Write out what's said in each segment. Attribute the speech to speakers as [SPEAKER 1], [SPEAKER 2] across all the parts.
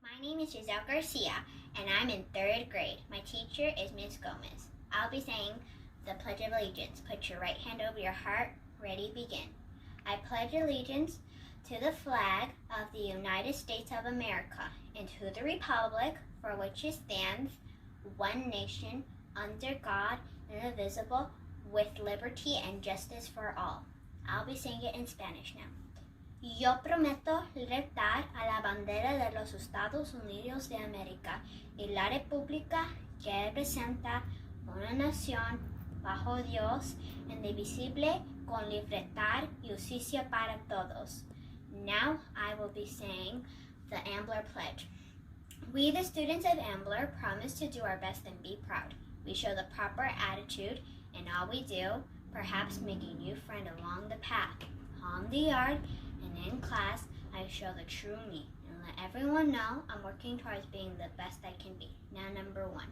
[SPEAKER 1] My name is Giselle Garcia, and I'm in third grade. My teacher is Ms. Gomez. I'll be saying the Pledge of Allegiance. Put your right hand over your heart. Ready, begin. I pledge allegiance to the flag of the United States of America and to the republic for which it stands, one nation, under God, indivisible, with liberty and justice for all. I'll be saying it in Spanish now. Yo prometo respetar a la bandera de los Estados Unidos de América y la república que representa una nación bajo Dios, indivisible, con libertad y justicia para todos. Now I will be saying the Ambler Pledge. We, the students of Ambler, promise to do our best and be proud. We show the proper attitude in all we do, perhaps make a new friend along the path, on the yard, and in class. I show the true me and let everyone know I'm working towards being the best I can be. Now, number 1.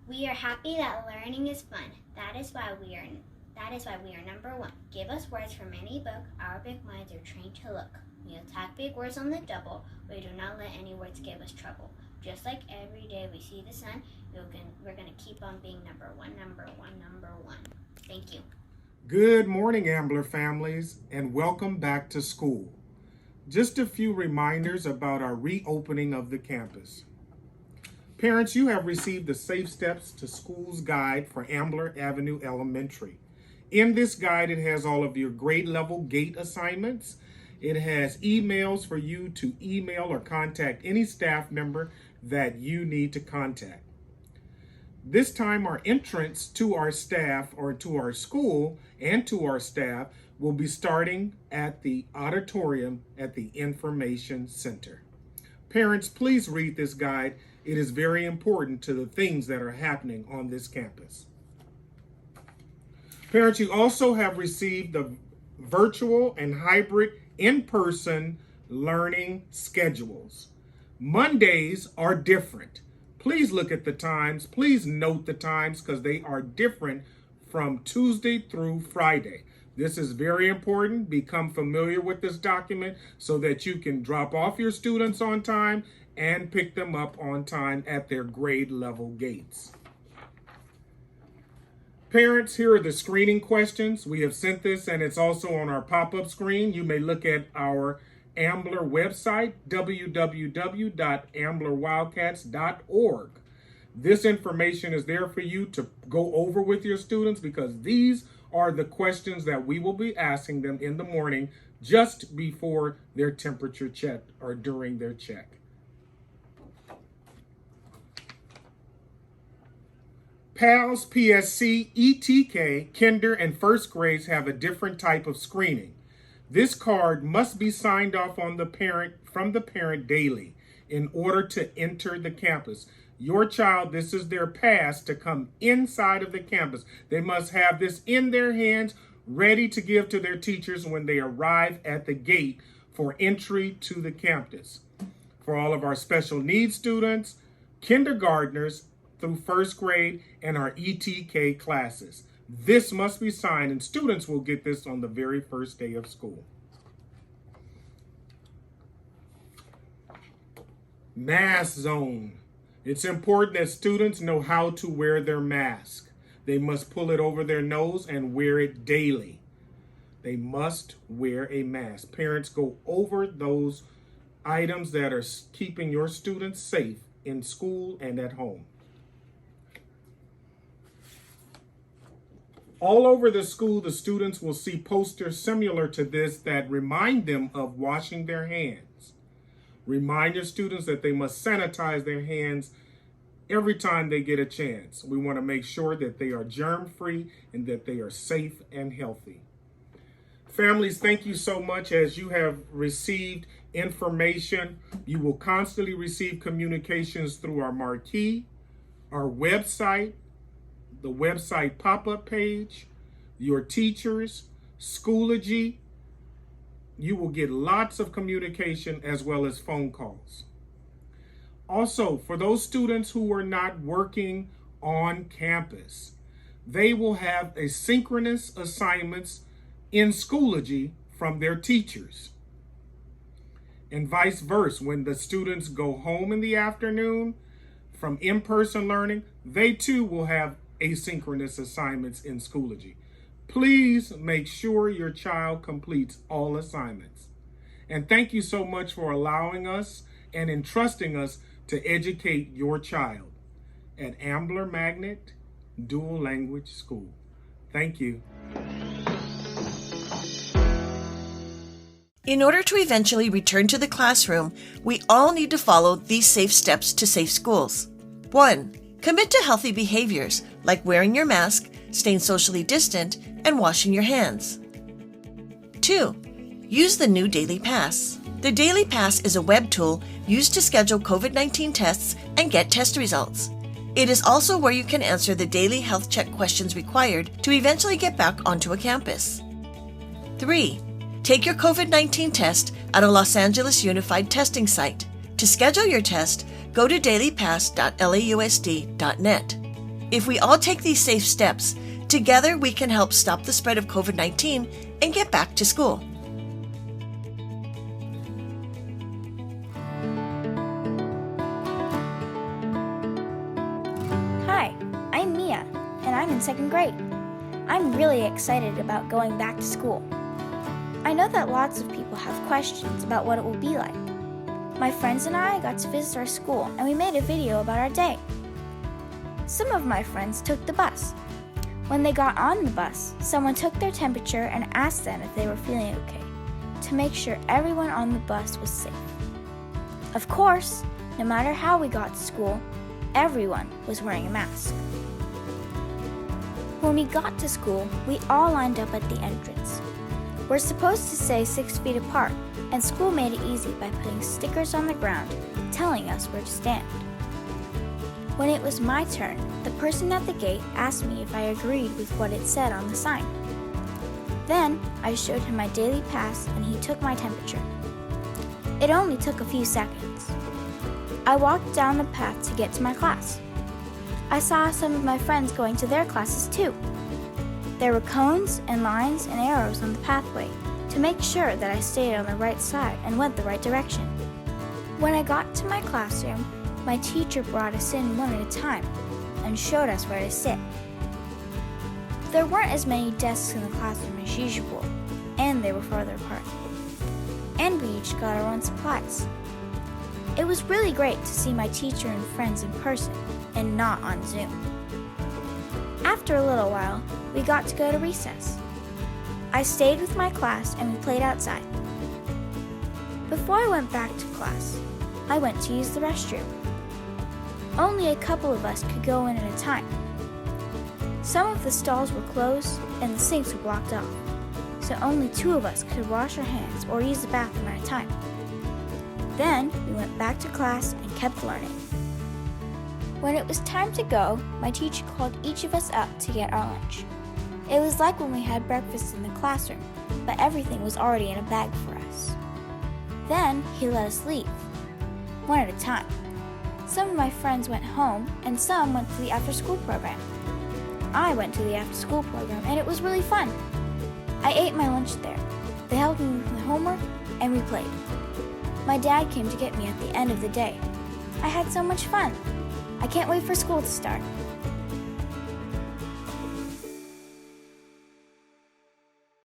[SPEAKER 1] We are happy that learning is fun. That is why we are number 1. Give us words from any book. Our big minds are trained to look. We attack big words on the double. We do not let any words give us trouble. Just like every day we see the sun, we're going to keep on being number 1, number 1, number 1. Thank you.
[SPEAKER 2] Good morning, Ambler families, and welcome back to school. Just a few reminders about our reopening of the campus. Parents, you have received the Safe Steps to School's guide for Ambler Avenue Elementary. In this guide, it has all of your grade level gate assignments. It has emails for you to email or contact any staff member that you need to contact. This time, our entrance to our staff or to our school and to our staff will be starting at the auditorium at the Information Center. Parents, please read this guide. It is very important to the things that are happening on this campus. Parents, you also have received the virtual and hybrid in-person learning schedules. Mondays are different. Please look at the times. Please note the times because they are different from Tuesday through Friday. This is very important. Become familiar with this document so that you can drop off your students on time and pick them up on time at their grade level gates. Parents, here are the screening questions. We have sent this and it's also on our pop-up screen. You may look at our Ambler website, www.amblerwildcats.org. This information is there for you to go over with your students because these are the questions that we will be asking them in the morning just before their temperature check or during their check. PALS, PSC, ETK, kinder, and first grades have a different type of screening. This card must be signed off on from the parent daily in order to enter the campus. Your child, this is their pass to come inside of the campus. They must have this in their hands, ready to give to their teachers when they arrive at the gate for entry to the campus. For all of our special needs students, kindergartners through first grade, and our ETK classes. This must be signed, and students will get this on the very first day of school. Mask zone. It's important that students know how to wear their mask. They must pull it over their nose and wear it daily. They must wear a mask. Parents, go over those items that are keeping your students safe in school and at home. All over the school, the students will see posters similar to this that remind them of washing their hands. Remind your students that they must sanitize their hands every time they get a chance. We want to make sure that they are germ-free and that they are safe and healthy. Families, thank you so much. As you have received information, you will constantly receive communications through our marquee, our website, the website pop-up page, your teachers, Schoology. You will get lots of communication as well as phone calls. Also, for those students who are not working on campus, they will have asynchronous assignments in Schoology from their teachers. And vice versa, when the students go home in the afternoon from in-person learning, they too will have asynchronous assignments in Schoology. Please make sure your child completes all assignments. And thank you so much for allowing us and entrusting us to educate your child at Ambler Magnet Dual Language School. Thank you.
[SPEAKER 3] In order to eventually return to the classroom, we all need to follow these safe steps to safe schools. 1. Commit to healthy behaviors like wearing your mask, staying socially distant, and washing your hands. 2. Use the new Daily Pass. The Daily Pass is a web tool used to schedule COVID-19 tests and get test results. It is also where you can answer the daily health check questions required to eventually get back onto a campus. 3. Take your COVID-19 test at a Los Angeles Unified Testing site. To schedule your test, go to dailypass.lausd.net. If we all take these safe steps, together we can help stop the spread of COVID-19 and get back to school.
[SPEAKER 4] Hi, I'm Mia, and I'm in 2nd grade. I'm really excited about going back to school. I know that lots of people have questions about what it will be like. My friends and I got to visit our school, and we made a video about our day. Some of my friends took the bus. When they got on the bus, someone took their temperature and asked them if they were feeling okay, to make sure everyone on the bus was safe. Of course, no matter how we got to school, everyone was wearing a mask. When we got to school, we all lined up at the entrance. We're supposed to stay 6 feet apart, and school made it easy by putting stickers on the ground telling us where to stand. When it was my turn, the person at the gate asked me if I agreed with what it said on the sign. Then I showed him my Daily Pass and he took my temperature. It only took a few seconds. I walked down the path to get to my class. I saw some of my friends going to their classes too. There were cones and lines and arrows on the pathway to make sure that I stayed on the right side and went the right direction. When I got to my classroom, my teacher brought us in one at a time and showed us where to sit. There weren't as many desks in the classroom as usual, and they were farther apart. And we each got our own supplies. It was really great to see my teacher and friends in person and not on Zoom. After a little while, we got to go to recess. I stayed with my class and we played outside. Before I went back to class, I went to use the restroom. Only a couple of us could go in at a time. Some of the stalls were closed and the sinks were blocked off, so only 2 of us could wash our hands or use the bathroom at a time. Then we went back to class and kept learning. When it was time to go, my teacher called each of us up to get our lunch. It was like when we had breakfast in the classroom, but everything was already in a bag for us. Then he let us leave, one at a time. Some of my friends went home and some went to the after-school program. I went to the after-school program and it was really fun. I ate my lunch there. They helped me with my homework and we played. My dad came to get me at the end of the day. I had so much fun. I can't wait for school to start.